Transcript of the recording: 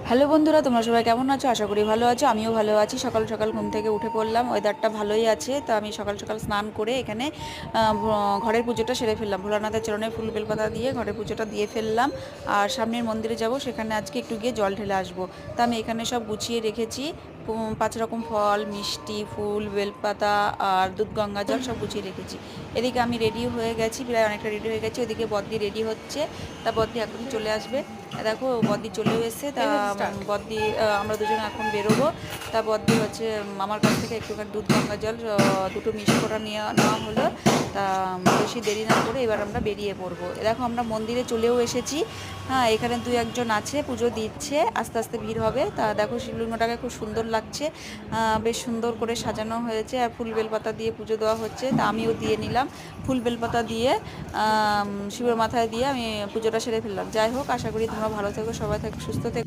Hello বন্ধুরা, তোমরা সবাই কেমন আছো? আশা করি ভালো আছো। আমিও ভালো আছি। সকাল সকাল ঘুম থেকে উঠে পড়লাম, ওয়েদারটা ভালোই আছে। তো আমি সকাল সকাল স্নান করে এখানে ঘরের পুজোটা সেরে ফেললাম। ভোলানাথের চরণে ফুল বেলপাতা দিয়ে ঘরের পুজোটা দিয়ে ফেললাম। আর সামনের মন্দিরে যাব, সেখানে আজকে একটু গিয়ে জল ঢেলে আসবো। তো আমি এখানে সব গুছিয়ে রেখেছি। 5 রকম ফল, মিষ্টি, ফুল, বেলপাতা আর দুধ গঙ্গা জল সব গুছিয়ে রেখেছি। এদিকে আমি রেডি হয়ে গেছি, প্রায় অনেকটা রেডি হয়ে গেছি। ওদিকে বদ্দি রেডি হচ্ছে। তা বদ্দি এখন চলে আসবে। দেখো বদ্দি চলেও এসছে। তা বদ্দি আমরা দুজনে এখন বেরোবো। তা বদ্দি হচ্ছে আমার কাছ থেকে একটুখানি দুধ গঙ্গা জল দুটো মিষ্টি করা নিয়ে নেওয়া হলো। তা বেশি দেরি না করে এবার আমরা বেরিয়ে পড়বো। দেখো আমরা মন্দিরে চলেও এসেছি। হ্যাঁ, এখানে 2-1 জন আছে, পুজো দিচ্ছে। আস্তে আস্তে ভিড় হবে। তা দেখো শিবলিঙ্গটাকে খুব সুন্দর লাগছে। বেশ সুন্দর করে সাজানো হয়েছে আর ফুল বেলপাতা দিয়ে পুজো দেওয়া হচ্ছে। তা আমিও দিয়ে নিলাম ফুল বেলপাতা দিয়ে। শিবের মাথায় দিয়ে আমি পুজোটা সেরে ফেললাম। যাই হোক, আশা করি তোমরা ভালো থেকো, সবাই থেকো, সুস্থ থেকো।